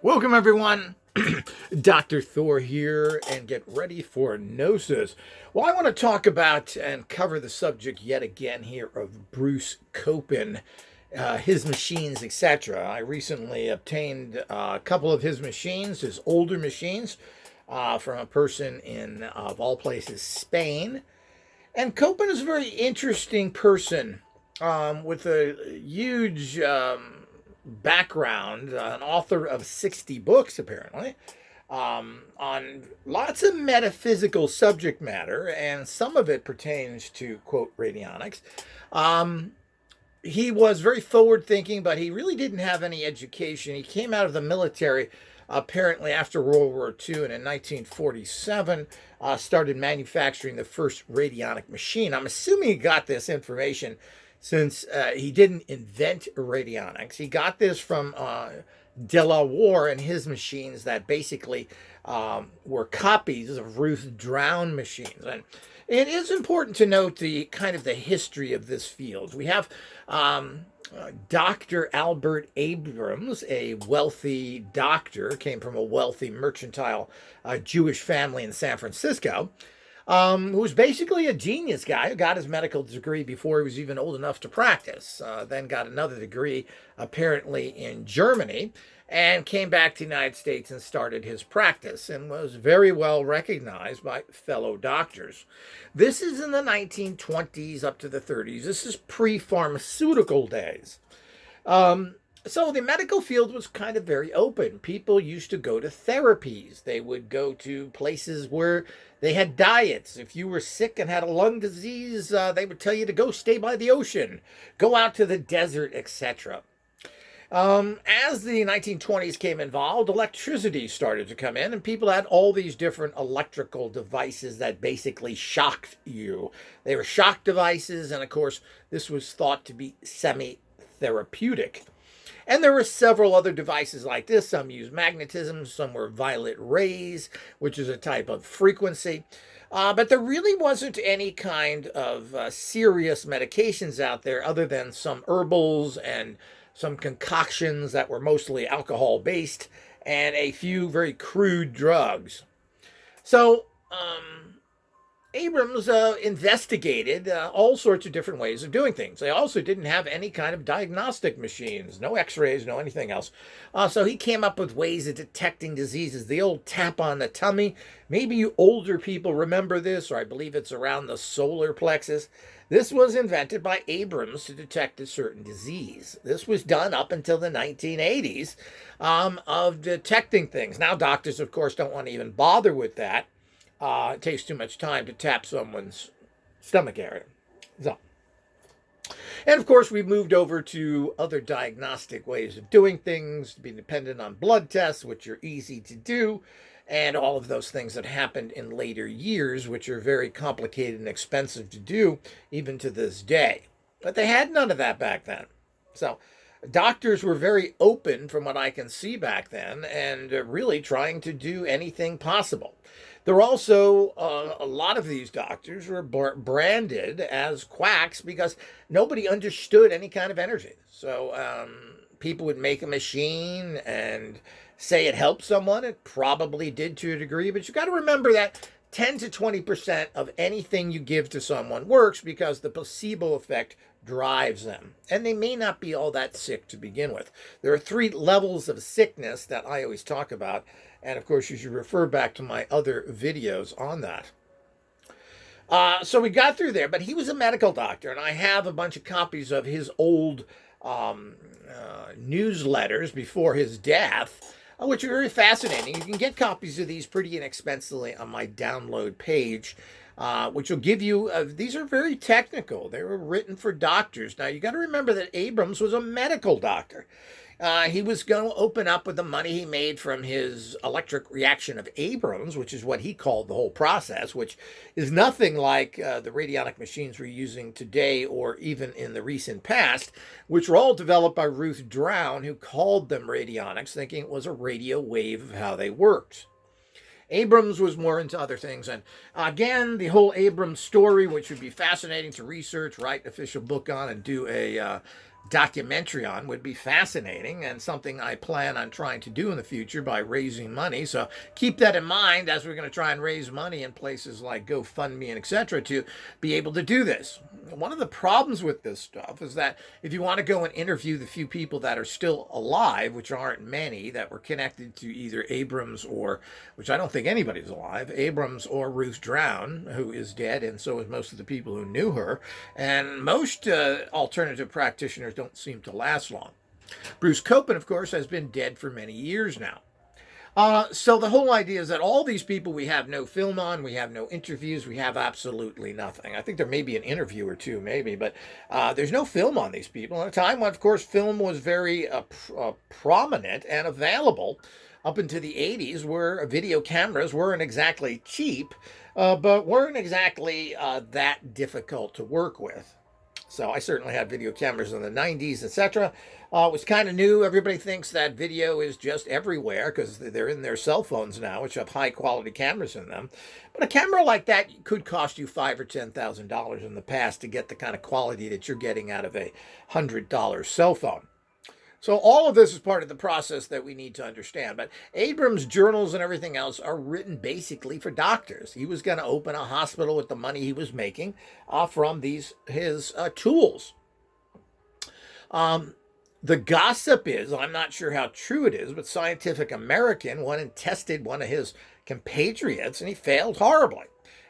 Welcome, everyone. Dr. Thor here, and get ready for Gnosis. Well, I want to talk about and cover the subject yet again here of Bruce Copen, his machines, etc. I recently obtained a couple of his machines, his older machines, from a person in, of all places, Spain. And Copen is a very interesting person with a huge background, an author of 60 books, apparently, on lots of metaphysical subject matter, and some of it pertains to, quote, radionics. Um, he was very forward thinking, but he really didn't have any education. He came out of the military apparently after World War II, and in 1947 started manufacturing the first radionic machine. I'm assuming he got this information since he didn't invent radionics. He got this from De La Warr and his machines that basically were copies of Ruth Drown machines. And it is important to note the kind of the history of this field. We have Dr. Albert Abrams, a wealthy doctor, came from a wealthy mercantile Jewish family in San Francisco, who was basically a genius guy who got his medical degree before he was even old enough to practice, then got another degree apparently in Germany, and came back to the United States and started his practice and was very well recognized by fellow doctors. This is in the 1920s up to the 30s. This is pre-pharmaceutical days. So the medical field was kind of very open. People used to go to therapies. They would go to places where they had diets. If you were sick and had a lung disease, they would tell you to go stay by the ocean, go out to the desert, etc. As the 1920s came involved, electricity started to come in, and people had all these different electrical devices that basically shocked you. They were shock devices, and of course, this was thought to be semi-therapeutic. And there were several other devices like this. Some used magnetism, some were violet rays, which is a type of frequency. But there really wasn't any kind of serious medications out there other than some herbals and some concoctions that were mostly alcohol based, and a few very crude drugs. So, Abrams investigated all sorts of different ways of doing things. They also didn't have any kind of diagnostic machines, no x-rays, no anything else. So he came up with ways of detecting diseases. The old tap on the tummy. Maybe you older people remember this, or I believe it's around the solar plexus. This was invented by Abrams to detect a certain disease. This was done up until the 1980s of detecting things. Now doctors, of course, don't want to even bother with that. It takes too much time to tap someone's stomach area. So, and of course, we've moved over to other diagnostic ways of doing things, to be dependent on blood tests, which are easy to do, and all of those things that happened in later years, which are very complicated and expensive to do, even to this day. But they had none of that back then. So, doctors were very open from what I can see back then, and really trying to do anything possible. There were also a lot of these doctors were branded as quacks because nobody understood any kind of energy. So people would make a machine and say it helped someone. It probably did to a degree, but you got to remember that 10 to 20% of anything you give to someone works because the placebo effect drives them. And they may not be all that sick to begin with. There are 3 levels of sickness that I always talk about. And of course, you should refer back to my other videos on that. So we got through there, but he was a medical doctor, and I have a bunch of copies of his old newsletters before his death, which are very fascinating. You can get copies of these pretty inexpensively on my download page, which will give you, these are very technical. They were written for doctors. Now, you got to remember that Abrams was a medical doctor. He was going to open up with the money he made from his electric reaction of Abrams, which is what he called the whole process, which is nothing like the radionic machines we're using today or even in the recent past, which were all developed by Ruth Drown, who called them radionics, thinking it was a radio wave of how they worked. Abrams was more into other things. And again, the whole Abrams story, which would be fascinating to research, write an official book on, and do a documentary on would be fascinating and something I plan on trying to do in the future by raising money. So keep that in mind as we're going to try and raise money in places like GoFundMe and etc. to be able to do this. One of the problems with this stuff is that if you want to go and interview the few people that are still alive, which aren't many, that were connected to either Abrams or, which I don't think anybody's alive, Abrams or Ruth Drown, who is dead, and so is most of the people who knew her, and most alternative practitioners don't seem to last long. Bruce Copen, of course, has been dead for many years now. So the whole idea is that all these people we have no film on, we have no interviews, we have absolutely nothing. I think there may be an interview or two, maybe, but there's no film on these people. At a time when, of course, film was very prominent and available up into the 80s, where video cameras weren't exactly cheap, but weren't exactly that difficult to work with. So I certainly had video cameras in the 90s, etc. It was kind of new. Everybody thinks that video is just everywhere because they're in their cell phones now, which have high quality cameras in them. But a camera like that could cost you $5,000 or $10,000 in the past to get the kind of quality that you're getting out of a $100 cell phone. So all of this is part of the process that we need to understand. But Abrams' journals and everything else are written basically for doctors. He was going to open a hospital with the money he was making from his tools. The gossip is, I'm not sure how true it is, but Scientific American went and tested one of his compatriots, and he failed horribly,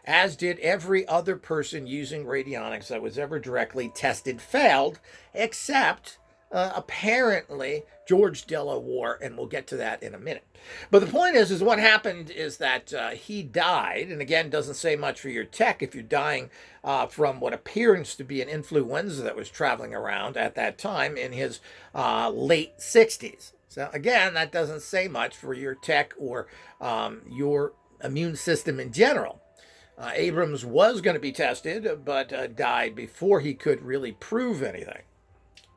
as did every other person using radionics that was ever directly tested, failed, except apparently George Delaware, and we'll get to that in a minute. But the point is what happened is that he died, and again, doesn't say much for your tech if you're dying from what appears to be an influenza that was traveling around at that time in his late 60s. So again, that doesn't say much for your tech or your immune system in general. Abrams was going to be tested, but died before he could really prove anything.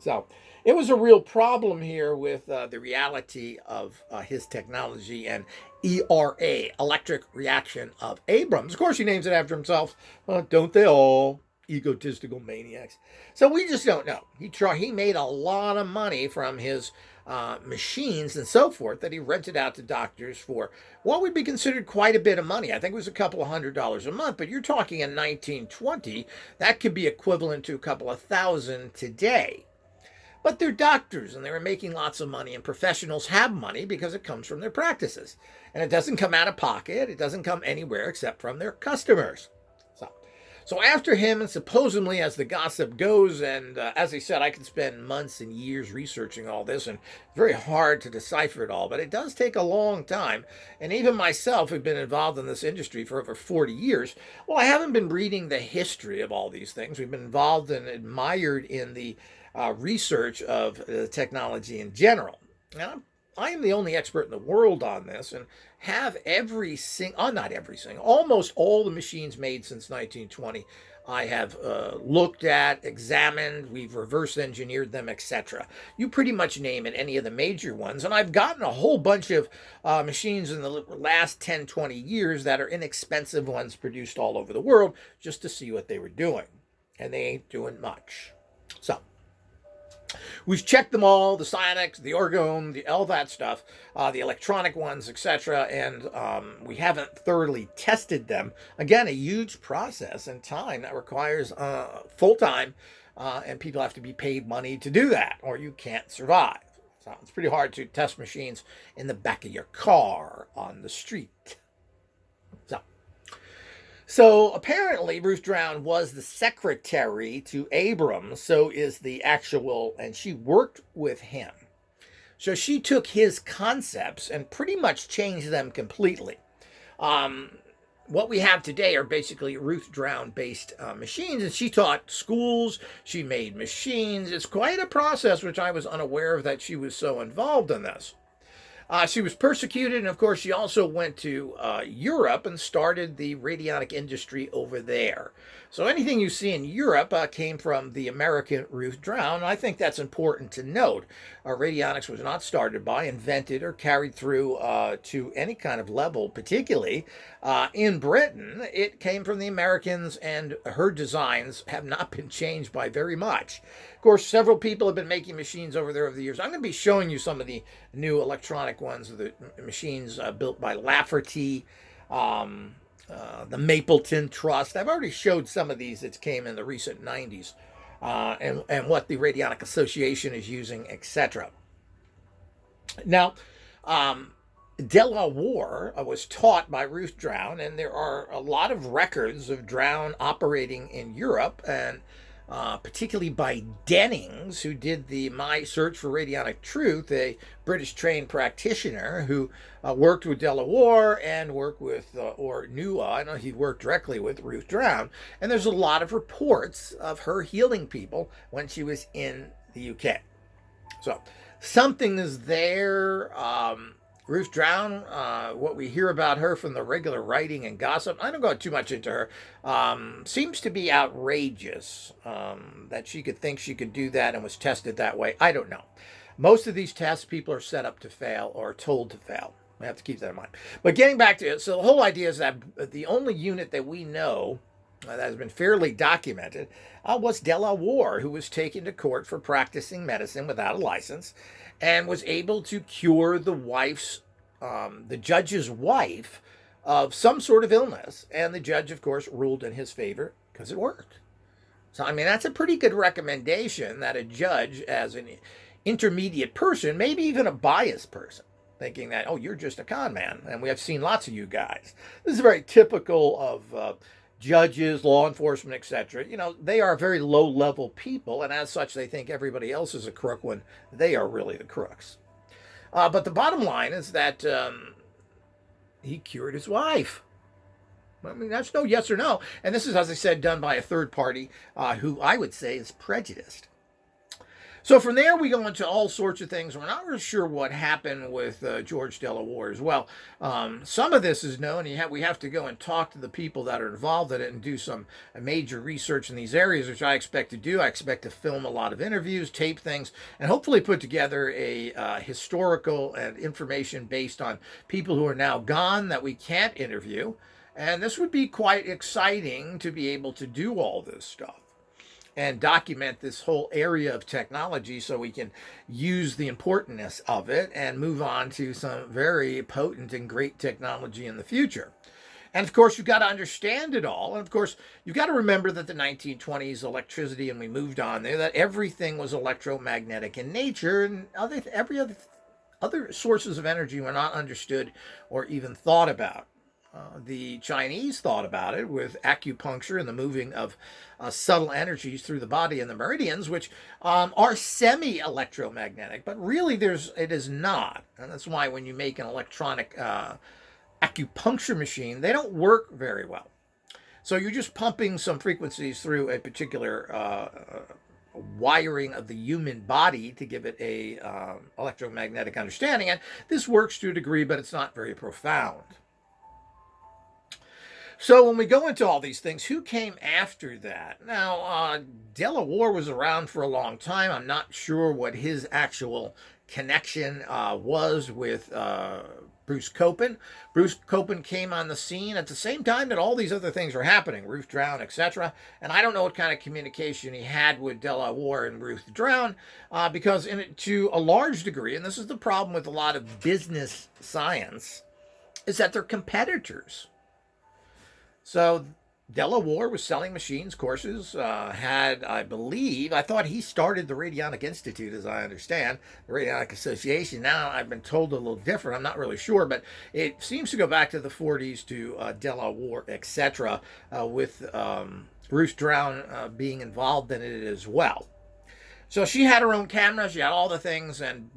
So it was a real problem here with the reality of his technology and ERA, electric reaction of Abrams. Of course, he names it after himself. Don't they all? Egotistical maniacs. So we just don't know. He made a lot of money from his machines and so forth that he rented out to doctors for what would be considered quite a bit of money. I think it was a couple of $100s a month, but you're talking in 1920, that could be equivalent to a couple of thousand today. But they're doctors, and they were making lots of money, and professionals have money because it comes from their practices. And it doesn't come out of pocket. It doesn't come anywhere except from their customers. So after him, and supposedly as the gossip goes, and as I said, I could spend months and years researching all this, and it's very hard to decipher it all, but it does take a long time. And even myself, who've been involved in this industry for over 40 years, well, I haven't been reading the history of all these things. We've been involved and admired in the research of technology in general. Now, I am the only expert in the world on this, and have almost all the machines made since 1920 I have looked at, examined, we've reverse engineered them, etc. You pretty much name it, any of the major ones. And I've gotten a whole bunch of machines in the last 10, 20 years that are inexpensive ones produced all over the world just to see what they were doing. And they ain't doing much. So we've checked them all, the psionics, the orgone, all that stuff, the electronic ones, etc., and we haven't thoroughly tested them. Again, a huge process and time that requires full-time, and people have to be paid money to do that, or you can't survive. So it's pretty hard to test machines in the back of your car on the street. So apparently Ruth Drown was the secretary to Abrams, so is the actual, and she worked with him. So she took his concepts and pretty much changed them completely. What we have today are basically Ruth Drown-based machines, and she taught schools, she made machines. It's quite a process, which I was unaware of that she was so involved in this. She was persecuted, and of course, she also went to Europe and started the radionic industry over there. So anything you see in Europe came from the American Ruth Drown. And I think that's important to note. Radionics was not started by, invented, or carried through to any kind of level, particularly in Britain. It came from the Americans, and her designs have not been changed by very much. Of course, several people have been making machines over there over the years. I'm going to be showing you some of the new electronic ones, the machines built by Lafferty, the Mapleton Trust. I've already showed some of these that came in the recent 90s, and what the Radionic Association is using, etc. Now, Delaware was taught by Ruth Drown, and there are a lot of records of Drown operating in Europe, and particularly by Dennings, who did the My Search for Radionic Truth, a British trained practitioner who worked with Delaware and worked with, or knew, I know he worked directly with Ruth Drown. And there's a lot of reports of her healing people when she was in the UK. So something is there. Ruth Drown, what we hear about her from the regular writing and gossip, I don't go too much into her, seems to be outrageous that she could think she could do that and was tested that way. I don't know. Most of these tests, people are set up to fail or told to fail. I have to keep that in mind. But getting back to it, so the whole idea is that the only unit that we know that has been fairly documented was Delaware, who was taken to court for practicing medicine without a license, and was able to cure the judge's wife, of some sort of illness. And the judge, of course, ruled in his favor because it worked. So, I mean, that's a pretty good recommendation that a judge, as an intermediate person, maybe even a biased person, thinking that, oh, you're just a con man, and we have seen lots of you guys. This is very typical of judges, law enforcement, etc. You know, they are very low-level people, and as such, they think everybody else is a crook when they are really the crooks. But the bottom line is that he cured his wife. I mean, that's no yes or no. And this is, as I said, done by a third party who I would say is prejudiced. So from there, we go into all sorts of things. We're not really sure what happened with George Delaware as well. Some of this is known. We have to go and talk to the people that are involved in it and do some major research in these areas, which I expect to do. I expect to film a lot of interviews, tape things, and hopefully put together a historical and information based on people who are now gone that we can't interview. And this would be quite exciting to be able to do all this stuff and document this whole area of technology so we can use the importance of it and move on to some very potent and great technology in the future. And of course, you've got to understand it all. And of course, you've got to remember that the 1920s electricity, and we moved on there, that everything was electromagnetic in nature, and every other sources of energy were not understood or even thought about. The Chinese thought about it with acupuncture and the moving of subtle energies through the body and the meridians, which are semi-electromagnetic, but really it is not. And that's why when you make an electronic acupuncture machine, they don't work very well. So you're just pumping some frequencies through a particular wiring of the human body to give it a electromagnetic understanding. And this works to a degree, but it's not very profound. So when we go into all these things, who came after that? Now, Delaware was around for a long time. I'm not sure what his actual connection was with Bruce Copen. Bruce Copen came on the scene at the same time that all these other things were happening, Ruth Drown, etc. And I don't know what kind of communication he had with Delaware and Ruth Drown, because to a large degree, and this is the problem with a lot of business science, is that they're competitors. So Delaware was selling machines, courses, I thought he started the Radionic Institute, as I understand, the Radionic Association. Now I've been told a little different. I'm not really sure, but it seems to go back to the 40s to Delaware, etc., with Ruth Drown being involved in it as well. So she had her own camera, she had all the things, and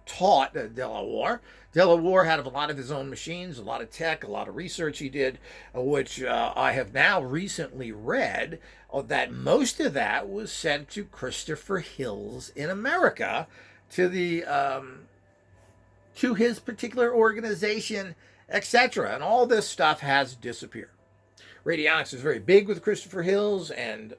taught Delaware. Delaware had a lot of his own machines, a lot of tech, a lot of research he did, which I have now recently read that most of that was sent to Christopher Hills in America, to the to his particular organization, etc. And all this stuff has disappeared. Radionics is very big with Christopher Hills and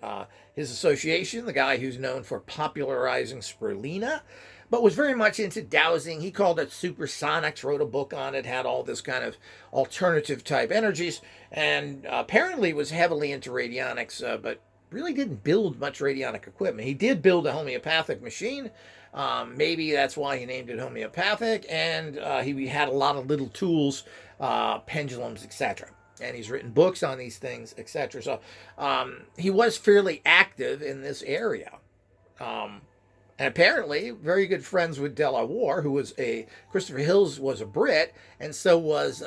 his association, the guy who's known for popularizing spirulina, but was very much into dowsing. He called it supersonics, wrote a book on it, had all this kind of alternative type energies, and apparently was heavily into radionics, but really didn't build much radionic equipment. He did build a homeopathic machine. Maybe that's why he named it homeopathic, and he had a lot of little tools, pendulums, etc. And he's written books on these things, etc. So he was fairly active in this area. And apparently very good friends with De La Warr, who was Christopher Hills was a Brit, and so was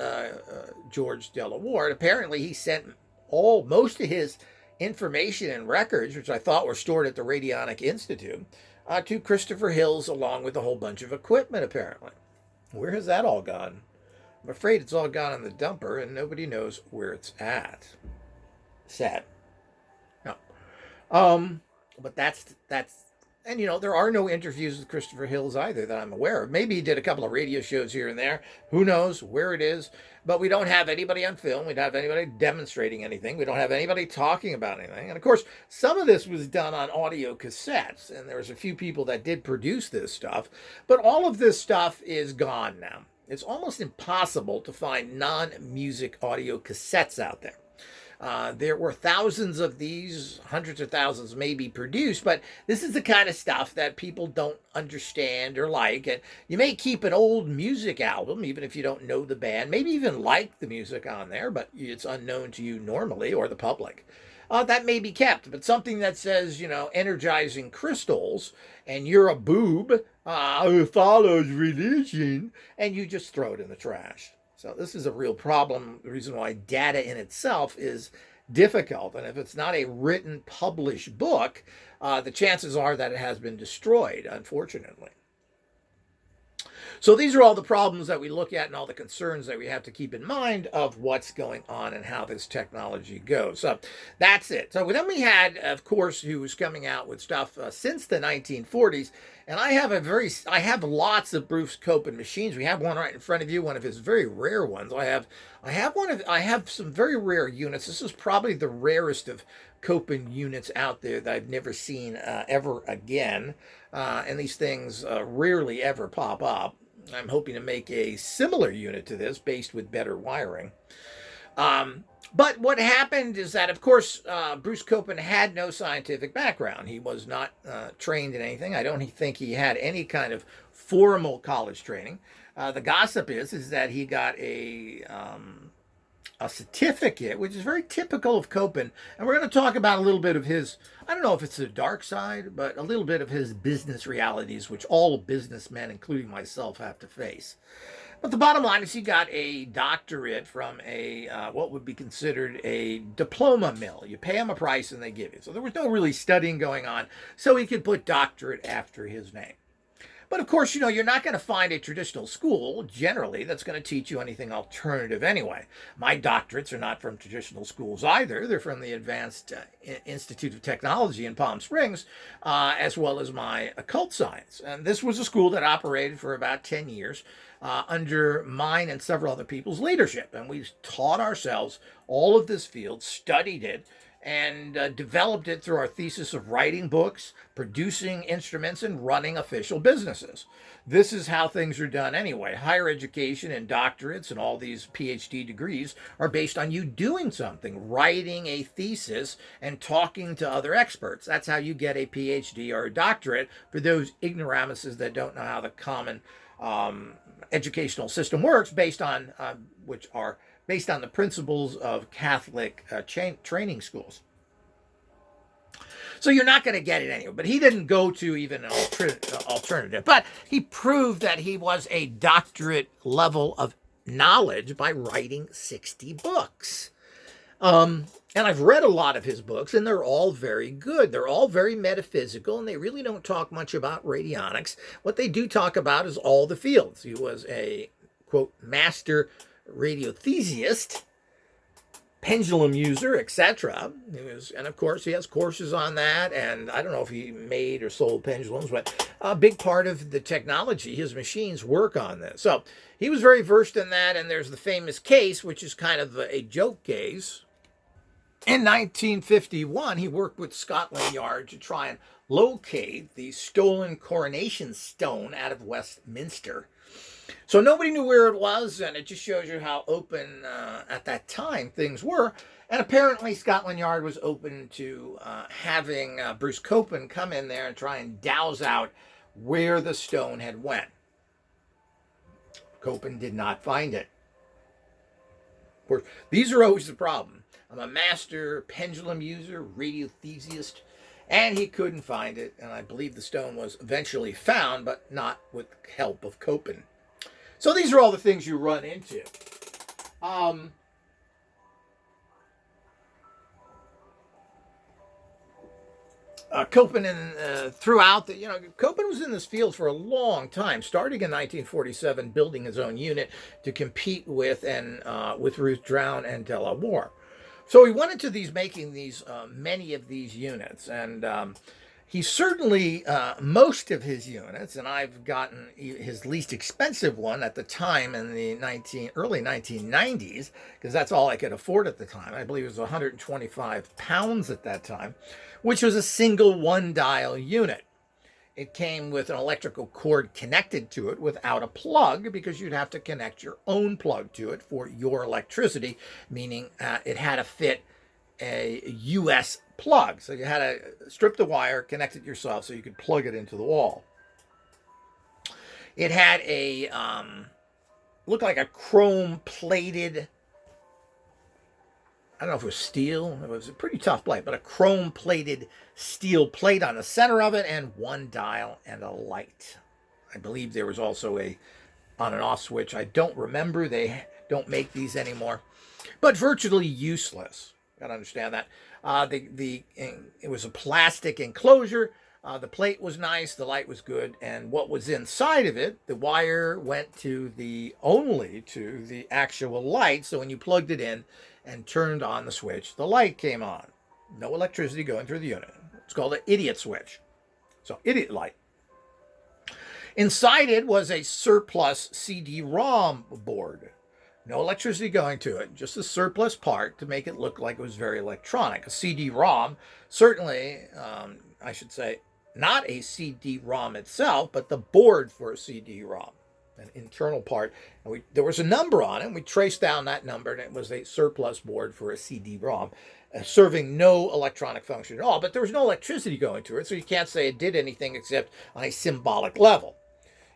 George De La Warr. And apparently he sent most of his information and records, which I thought were stored at the Radionic Institute, to Christopher Hills, along with a whole bunch of equipment, apparently. Where has that all gone? I'm afraid it's all gone in the dumper, and nobody knows where it's at. Sad. No. But that's and there are no interviews with Christopher Hills either that I'm aware of. Maybe he did a couple of radio shows here and there. Who knows where it is? But we don't have anybody on film. We don't have anybody demonstrating anything. We don't have anybody talking about anything. And of course, some of this was done on audio cassettes, and there was a few people that did produce this stuff. But all of this stuff is gone now. It's almost impossible to find non-music audio cassettes out there. There were thousands of these, hundreds of thousands maybe produced, but this is the kind of stuff that people don't understand or like. And you may keep an old music album, even if you don't know the band, maybe even like the music on there, but it's unknown to you normally or the public. That may be kept, but something that says, energizing crystals, and you're a boob who follows religion, and you just throw it in the trash. So this is a real problem, the reason why data in itself is difficult. And if it's not a written, published book, the chances are that it has been destroyed, unfortunately. So these are all the problems that we look at and all the concerns that we have to keep in mind of what's going on and how this technology goes. So that's it. So then we had, of course, who was coming out with stuff since the 1940s. And I have lots of Bruce Copen machines. We have one right in front of you, one of his very rare ones. I have some very rare units. This is probably the rarest of Copen units out there that I've never seen ever again. And these things rarely ever pop up. I'm hoping to make a similar unit to this based with better wiring. But what happened is that, of course, Bruce Copen had no scientific background. He was not trained in anything. I don't think he had any kind of formal college training. The gossip is that he got a certificate, which is very typical of Copen. And we're going to talk about a little bit of his, I don't know if it's the dark side, but a little bit of his business realities, which all businessmen, including myself, have to face. But the bottom line is he got a doctorate from what would be considered a diploma mill. You pay him a price and they give you. So there was no really studying going on, so he could put doctorate after his name. But of course, you're not going to find a traditional school, generally, that's going to teach you anything alternative anyway. My doctorates are not from traditional schools either. They're from the Advanced Institute of Technology in Palm Springs, as well as my occult science. And this was a school that operated for about 10 years under mine and several other people's leadership. And we taught ourselves all of this field, studied it, and developed it through our thesis of writing books, producing instruments, and running official businesses. This is how things are done anyway. Higher education and doctorates and all these PhD degrees are based on you doing something, writing a thesis and talking to other experts. That's how you get a PhD or a doctorate, for those ignoramuses that don't know how the common educational system works, based on the principles of Catholic training schools. So you're not going to get it anyway. But he didn't go to even an alternative. But he proved that he was a doctorate level of knowledge by writing 60 books. And I've read a lot of his books, and they're all very good. They're all very metaphysical, and they really don't talk much about radionics. What they do talk about is all the fields. He was a, quote, master radiothesist, pendulum user, etc. And of course, he has courses on that. And I don't know if he made or sold pendulums, but a big part of the technology, his machines work on this. So he was very versed in that. And there's the famous case, which is kind of a joke case. In 1951, he worked with Scotland Yard to try and locate the stolen coronation stone out of Westminster. So nobody knew where it was, and it just shows you how open at that time things were. And apparently Scotland Yard was open to having Bruce Copen come in there and try and douse out where the stone had went. Copen did not find it. Of course, these are always the problem. I'm a master pendulum user, radiothesist, and he couldn't find it. And I believe the stone was eventually found, but not with help of Copen. So these are all the things you run into. Copen and throughout the, Copen was in this field for a long time, starting in 1947, building his own unit to compete with Ruth Drown and De La Warr. So he went into making many of these units, and he certainly, most of his units, and I've gotten his least expensive one at the time in the early 1990s, because that's all I could afford at the time. I believe it was 125 pounds at that time, which was a single one-dial unit. It came with an electrical cord connected to it without a plug, because you'd have to connect your own plug to it for your electricity, meaning it had to fit a US plug. So you had to strip the wire, connect it yourself so you could plug it into the wall. It had looked like a chrome plated, I don't know if it was steel. It was a pretty tough plate, but a chrome plated steel plate on the center of it, and one dial and a light. I believe there was also a on and off switch. I don't remember. They don't make these anymore, but virtually useless. Got to understand that. It was a plastic enclosure. The plate was nice. The light was good. And what was inside of it, the wire went only to the actual light. So when you plugged it in and turned on the switch, the light came on. No electricity going through the unit. It's called an idiot switch. So idiot light. Inside it was a surplus CD-ROM board. No electricity going to it, just a surplus part to make it look like it was very electronic. A CD-ROM, certainly, I should say, not a CD-ROM itself, but the board for a CD-ROM, an internal part. And there was a number on it, and we traced down that number, and it was a surplus board for a CD-ROM, serving no electronic function at all. But there was no electricity going to it, so you can't say it did anything except on a symbolic level.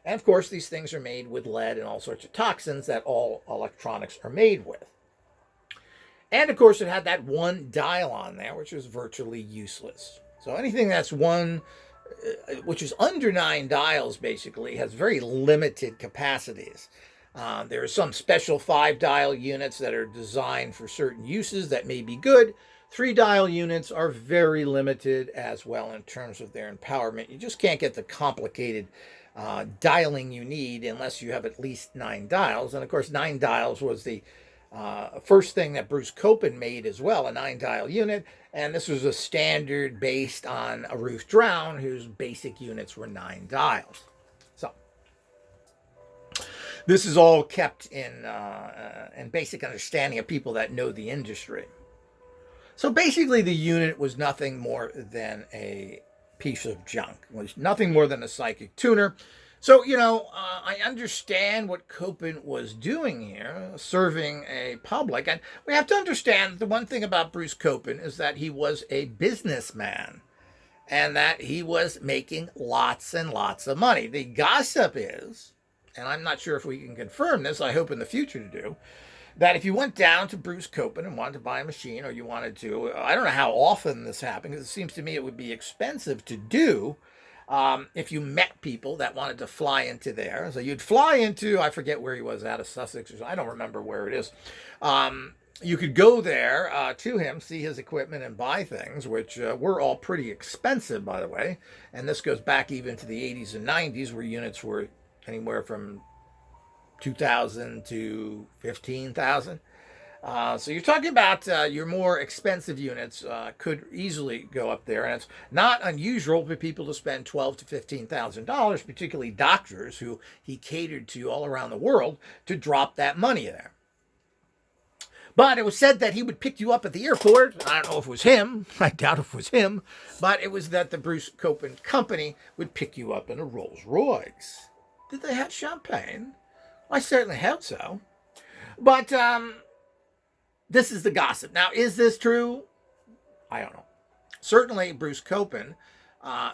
And of course, these things are made with lead and all sorts of toxins that all electronics are made with. And of course, it had that one dial on there, which was virtually useless. So anything that's which is under 9 dials, basically, has very limited capacities. There are some special 5-dial units that are designed for certain uses that may be good. 3-dial units are very limited as well in terms of their empowerment. You just can't get the complicated dialing you need unless you have at least 9 dials. And of course, 9 dials was the first thing that Bruce Copen made as well, a 9-dial unit. And this was a standard based on a Ruth Drown, whose basic units were 9 dials. So this is all kept in basic understanding of people that know the industry. So basically, the unit was nothing more than a piece of junk. It was nothing more than a psychic tuner. So, I understand what Copen was doing here, serving a public. And we have to understand that the one thing about Bruce Copen is that he was a businessman and that he was making lots and lots of money. The gossip is, and I'm not sure if we can confirm this, I hope in the future to do, that if you went down to Bruce Copen and wanted to buy a machine, or you wanted to, I don't know how often this happened, because it seems to me it would be expensive to do if you met people that wanted to fly into there. So you'd fly into, I forget where he was, out of Sussex, or I don't remember where it is. You could go there to him, see his equipment, and buy things, which were all pretty expensive, by the way. And this goes back even to the 80s and 90s, where units were anywhere from 2,000 to 15,000. So you're talking about your more expensive units could easily go up there, and it's not unusual for people to spend $12,000 to $15,000, particularly doctors who he catered to all around the world, to drop that money there. But it was said that he would pick you up at the airport. I don't know if it was him. I doubt if it was him. But it was that the Bruce Copen Company would pick you up in a Rolls Royce. Did they have champagne? I certainly hope so. But this is the gossip. Now, is this true? I don't know. Certainly, Bruce Copen,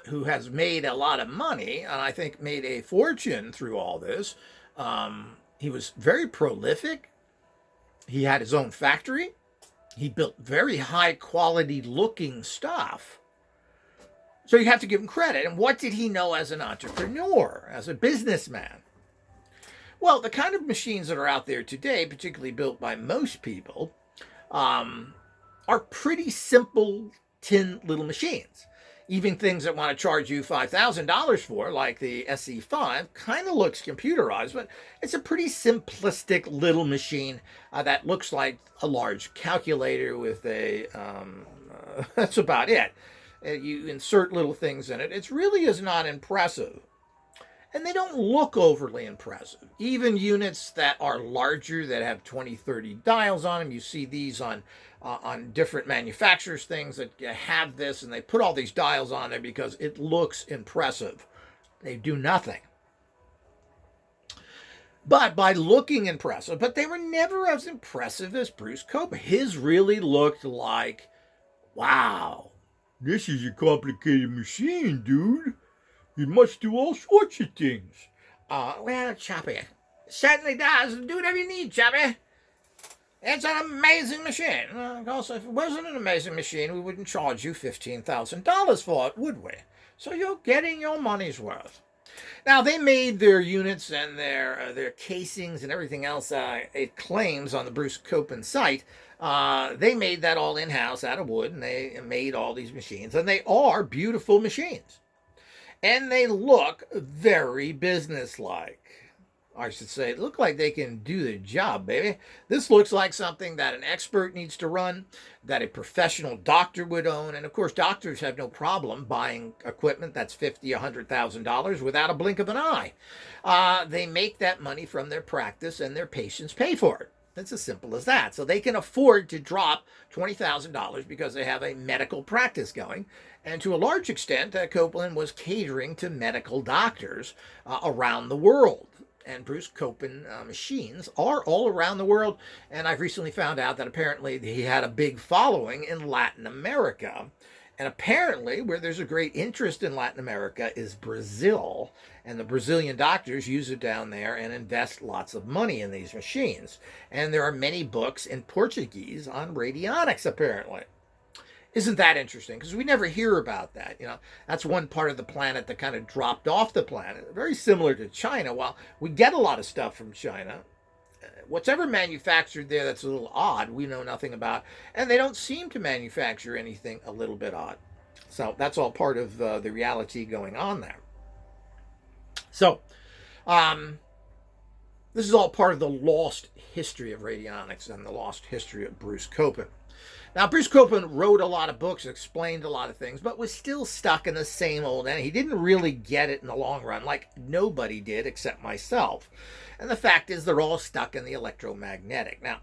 who has made a lot of money, and I think made a fortune through all this, he was very prolific. He had his own factory. He built very high quality looking stuff. So you have to give him credit. And what did he know as an entrepreneur, as a businessman? Well, the kind of machines that are out there today, particularly built by most people, are pretty simple tin little machines. Even things that want to charge you $5,000 for, like the SE5, kind of looks computerized, but it's a pretty simplistic little machine that looks like a large calculator with a, that's about it. You insert little things in it. It really is not impressive. And they don't look overly impressive. Even units that are larger, that have 20, 30 dials on them, you see these on different manufacturers' things that have this, and they put all these dials on there because it looks impressive. They do nothing. But by looking impressive, but they were never as impressive as Bruce Copen. His really looked like, wow, this is a complicated machine, dude. It must do all sorts of things. Well, Choppy, certainly does. Do whatever you need, Choppy. It's an amazing machine. Of course, if it wasn't an amazing machine, we wouldn't charge you $15,000 for it, would we? So you're getting your money's worth. Now, they made their units and their casings and everything else, it claims on the Bruce Copen site. They made that all in-house out of wood, and they made all these machines. And they are beautiful machines. And they look very businesslike. I should say, look like they can do the job, baby. This looks like something that an expert needs to run, that a professional doctor would own. And of course, doctors have no problem buying equipment that's $50,000, $100,000 without a blink of an eye. They make that money from their practice, and their patients pay for it. It's as simple as that. So they can afford to drop $20,000 because they have a medical practice going. And to a large extent, Copeland was catering to medical doctors around the world. And Bruce Copen machines are all around the world. And I've recently found out that apparently he had a big following in Latin America. And apparently, where there's a great interest in Latin America is Brazil. And the Brazilian doctors use it down there and invest lots of money in these machines. And there are many books in Portuguese on radionics, apparently. Isn't that interesting? Because we never hear about that. You know, that's one part of the planet that kind of dropped off the planet. Very similar to China. While we get a lot of stuff from China, whatever manufactured there that's a little odd, we know nothing about. And they don't seem to manufacture anything a little bit odd. So that's all part of the reality going on there. So this is all part of the lost history of radionics and the lost history of Bruce Copen. Now, Bruce Copen wrote a lot of books, explained a lot of things, but was still stuck in the same old end. He didn't really get it in the long run, like nobody did except myself. And the fact is, they're all stuck in the electromagnetic. Now,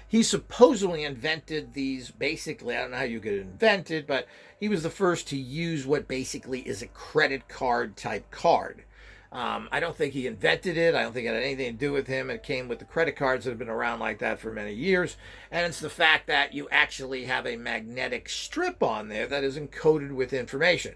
he supposedly invented these, basically, I don't know how you could invent it, but he was the first to use what basically is a credit card type card. I don't think he invented it. I don't think it had anything to do with him. It came with the credit cards that have been around like that for many years. And it's the fact that you actually have a magnetic strip on there that is encoded with information.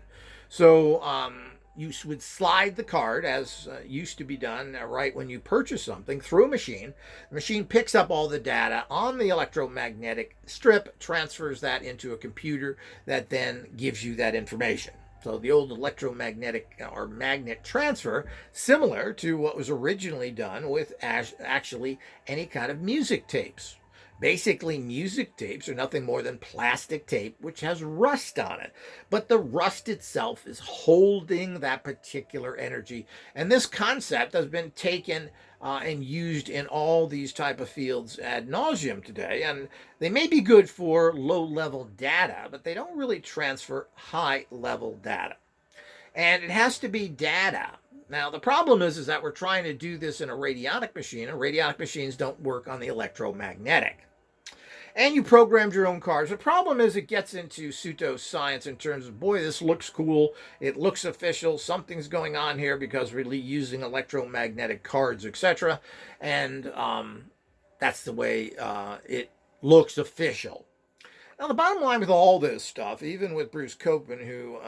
So you would slide the card, as used to be done right when you purchase something, through a machine. The machine picks up all the data on the electromagnetic strip, transfers that into a computer that then gives you that information. So the old electromagnetic or magnet transfer, similar to what was originally done with actually any kind of music tapes. Basically, music tapes are nothing more than plastic tape which has rust on it. But the rust itself is holding that particular energy. And this concept has been taken and used in all these type of fields ad nauseum today. And they may be good for low-level data, but they don't really transfer high-level data. And it has to be data. Now, the problem is that we're trying to do this in a radionic machine, and radionic machines don't work on the electromagnetic. And you programmed your own cars. The problem is it gets into pseudoscience in terms of, boy, this looks cool. It looks official. Something's going on here because we're using electromagnetic cards, etc. And that's the way it looks official. Now, the bottom line with all this stuff, even with Bruce Copen, who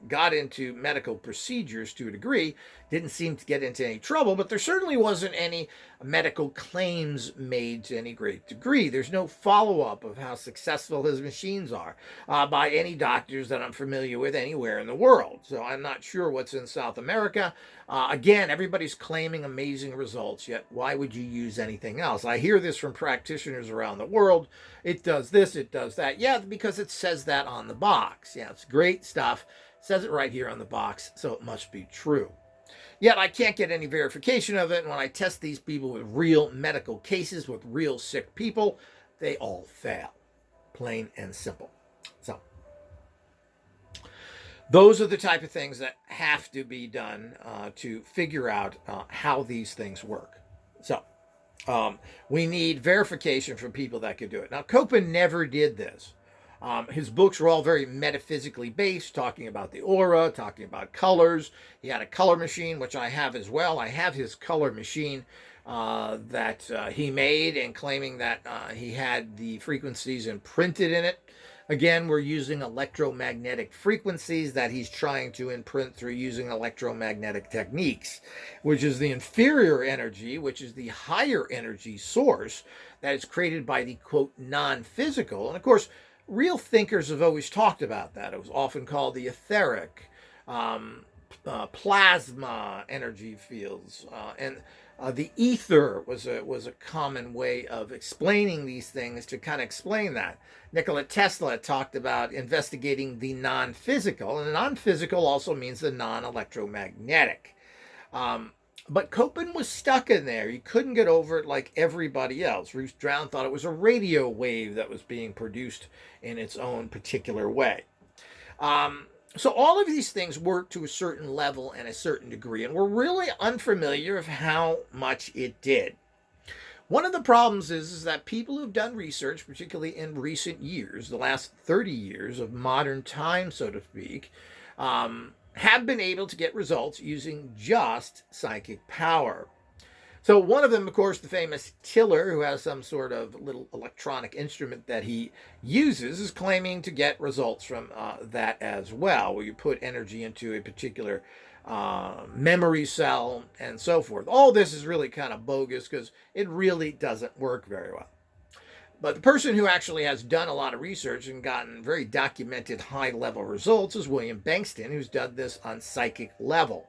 got into medical procedures to a degree, didn't seem to get into any trouble, but there certainly wasn't any medical claims made to any great degree. There's no follow-up of how successful his machines are by any doctors that I'm familiar with anywhere in the world. So I'm not sure what's in South America. Again, everybody's claiming amazing results, yet why would you use anything else? I hear this from practitioners around the world. It does this, it does that. Yeah, because it says that on the box. Yeah, it's great stuff. It says it right here on the box, so it must be true. Yet I can't get any verification of it, and when I test these people with real medical cases, with real sick people, they all fail. Plain and simple. So, those are the type of things that have to be done to figure out how these things work. So, we need verification from people that can do it. Now, Copen never did this. His books were all very metaphysically based, talking about the aura, talking about colors. He had a color machine, which I have as well. I have his color machine that he made, and claiming that he had the frequencies imprinted in it. Again, we're using electromagnetic frequencies that he's trying to imprint through using electromagnetic techniques, which is the inferior energy, which is the higher energy source that is created by the, quote, non-physical. And of course, real thinkers have always talked about that. It was often called the etheric, plasma energy fields, and the ether was a common way of explaining these things to kind of explain that. Nikola Tesla talked about investigating the non-physical, and the non-physical also means the non-electromagnetic. But Copen was stuck in there. He couldn't get over it like everybody else. Bruce Drown thought it was a radio wave that was being produced in its own particular way. So all of these things work to a certain level and a certain degree, and we're really unfamiliar of how much it did. One of the problems is that people who've done research, particularly in recent years, the last 30 years of modern time, so to speak, have been able to get results using just psychic power. So one of them, of course, the famous Tiller, who has some sort of little electronic instrument that he uses, is claiming to get results from that as well, where you put energy into a particular memory cell and so forth. All this is really kind of bogus because it really doesn't work very well. But the person who actually has done a lot of research and gotten very documented high-level results is William Bankston, who's done this on psychic level.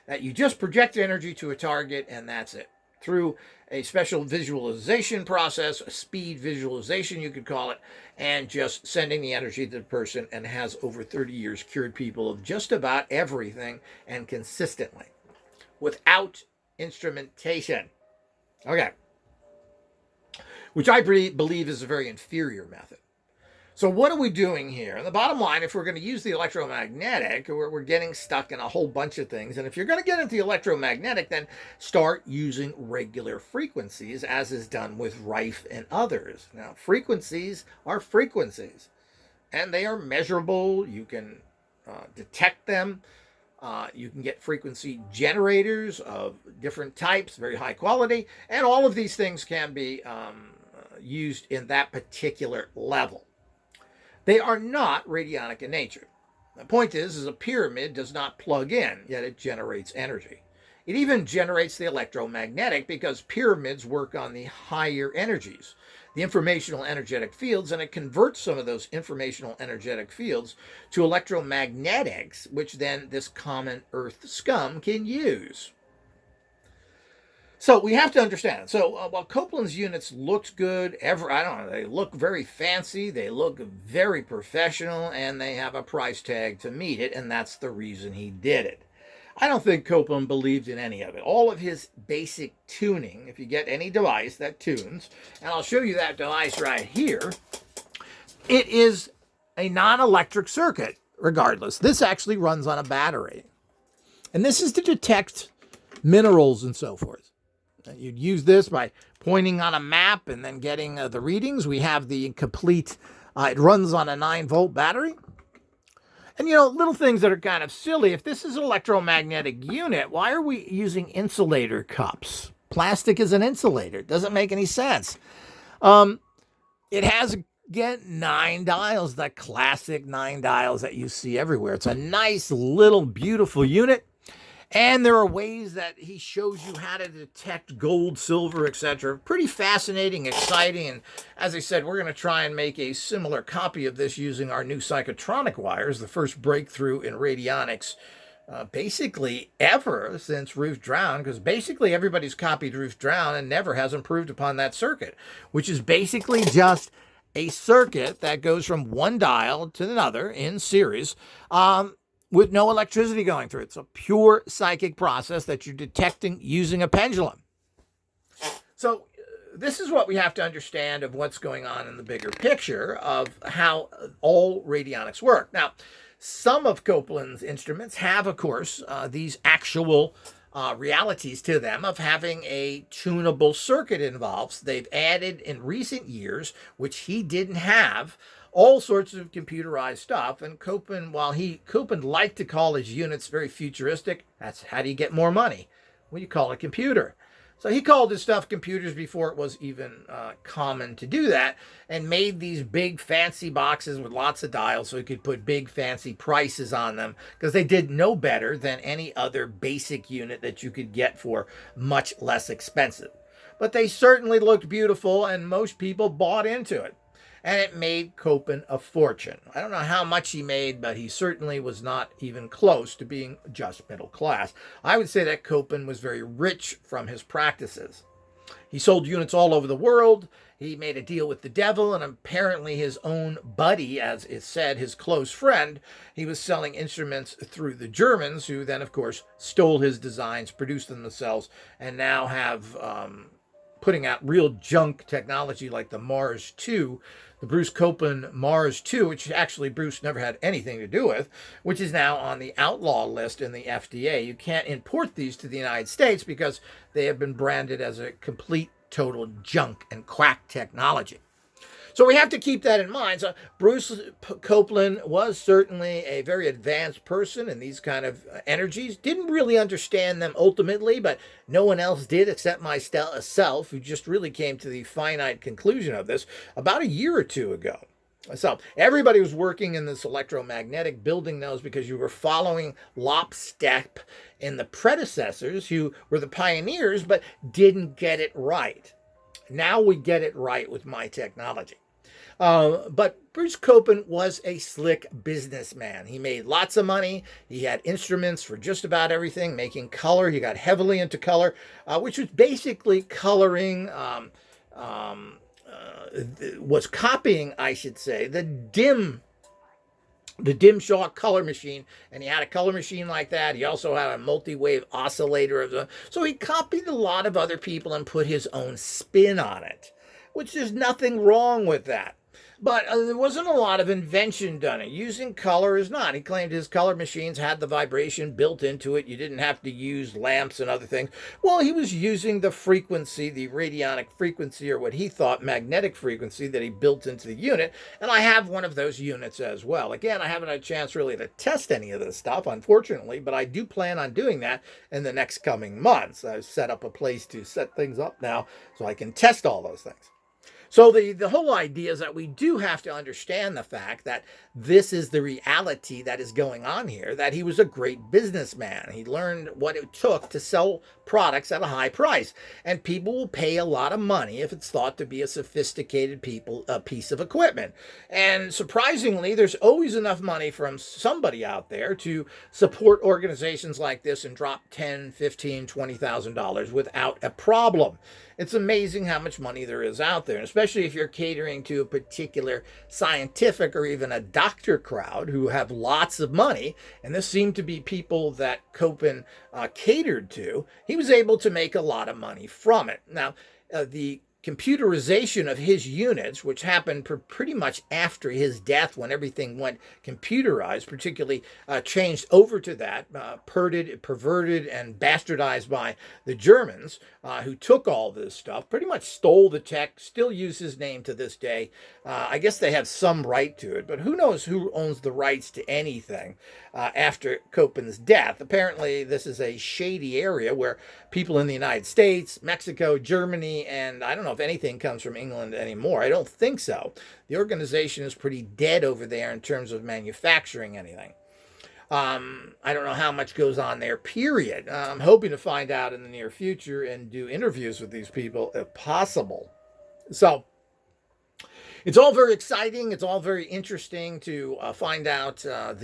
That you just project energy to a target and that's it. Through a special visualization process, a speed visualization you could call it, and just sending the energy to the person, and has over 30 years cured people of just about everything and consistently without instrumentation. Okay. Which I believe is a very inferior method. So what are we doing here? And the bottom line, if we're going to use the electromagnetic, we're getting stuck in a whole bunch of things. And if you're going to get into the electromagnetic, then start using regular frequencies, as is done with Rife and others. Now, frequencies are frequencies, and they are measurable. You can detect them. You can get frequency generators of different types, very high quality, and all of these things can be used in that particular level. They are not radionic in nature. The point is a pyramid does not plug in, yet it generates energy. It even generates the electromagnetic because pyramids work on the higher energies, the informational energetic fields, and it converts some of those informational energetic fields to electromagnetics, which then this common earth scum can use. So we have to understand. So while Copeland's units looked good, I don't know, they look very fancy, they look very professional, and they have a price tag to meet it, and that's the reason he did it. I don't think Copeland believed in any of it. All of his basic tuning, if you get any device that tunes, and I'll show you that device right here, it is a non-electric circuit, regardless. This actually runs on a battery. And this is to detect minerals and so forth. You'd use this by pointing on a map and then getting the readings. We have the complete, it runs on a 9-volt battery. And, little things that are kind of silly. If this is an electromagnetic unit, why are we using insulator cups? Plastic is an insulator. It doesn't make any sense. It has, again, 9 dials, the classic 9 dials that you see everywhere. It's a nice, little, beautiful unit. And there are ways that he shows you how to detect gold, silver, etc. Pretty fascinating, exciting. And as I said, we're going to try and make a similar copy of this using our new psychotronic wires, the first breakthrough in radionics basically ever since Ruth Drown, because basically everybody's copied Ruth Drown and never has improved upon that circuit, which is basically just a circuit that goes from one dial to another in series. With no electricity going through it. It's a pure psychic process that you're detecting using a pendulum. So this is what we have to understand of what's going on in the bigger picture of how all radionics work. Now, some of Copeland's instruments have, of course, these actual realities to them of having a tunable circuit involved. They've added in recent years, which he didn't have, all sorts of computerized stuff. And Copen, Copen liked to call his units very futuristic, that's how do you get more money? Well, you call it a computer. So he called his stuff computers before it was even common to do that, and made these big fancy boxes with lots of dials so he could put big fancy prices on them, because they did no better than any other basic unit that you could get for much less expensive. But they certainly looked beautiful, and most people bought into it. And it made Copen a fortune. I don't know how much he made, but he certainly was not even close to being just middle class. I would say that Copen was very rich from his practices. He sold units all over the world. He made a deal with the devil, and apparently his own buddy, as is said, his close friend, he was selling instruments through the Germans, who then, of course, stole his designs, produced them themselves, and now have putting out real junk technology like the Mars 2, the Bruce Copen Mars 2, which actually Bruce never had anything to do with, which is now on the outlaw list in the FDA. You can't import these to the United States because they have been branded as a complete, total junk and quack technology. So we have to keep that in mind. So Bruce Copeland was certainly a very advanced person in these kind of energies. Didn't really understand them ultimately, but no one else did except myself, who just really came to the finite conclusion of this about a year or two ago. So everybody was working in this electromagnetic, building those because you were following lockstep in the predecessors who were the pioneers but didn't get it right. Now we get it right with my technology. But Bruce Copen was a slick businessman. He made lots of money. He had instruments for just about everything, making color. He got heavily into color, which was basically coloring, was copying, I should say, the dim Shaw color machine, and he had a color machine like that. He also had a multi-wave oscillator. So he copied a lot of other people and put his own spin on it, which there's nothing wrong with that. But there wasn't a lot of invention done. Using color is not. He claimed his color machines had the vibration built into it. You didn't have to use lamps and other things. Well, he was using the frequency, the radionic frequency, or what he thought magnetic frequency that he built into the unit. And I have one of those units as well. Again, I haven't had a chance really to test any of this stuff, unfortunately, but I do plan on doing that in the next coming months. I've set up a place to set things up now so I can test all those things. So the whole idea is that we do have to understand the fact that this is the reality that is going on here, that he was a great businessman. He learned what it took to sell products at a high price. And people will pay a lot of money if it's thought to be a sophisticated piece of equipment. And surprisingly, there's always enough money from somebody out there to support organizations like this and drop $10, $15, $20,000 without a problem. It's amazing how much money there is out there, and especially if you're catering to a particular scientific or even a doctor crowd who have lots of money. And this seemed to be people that Copen catered to. He was able to make a lot of money from it. Now, the computerization of his units, which happened pretty much after his death when everything went computerized, particularly changed over to that, perverted, and bastardized by the Germans, who took all this stuff, pretty much stole the tech, still use his name to this day. I guess they have some right to it, but who knows who owns the rights to anything after Copen's death. Apparently, this is a shady area where people in the United States, Mexico, Germany, and I don't know if anything comes from England anymore. I don't think so. The organization is pretty dead over there in terms of manufacturing anything. I don't know how much goes on there, period. I'm hoping to find out in the near future and do interviews with these people if possible. So it's all very exciting. It's all very interesting to find out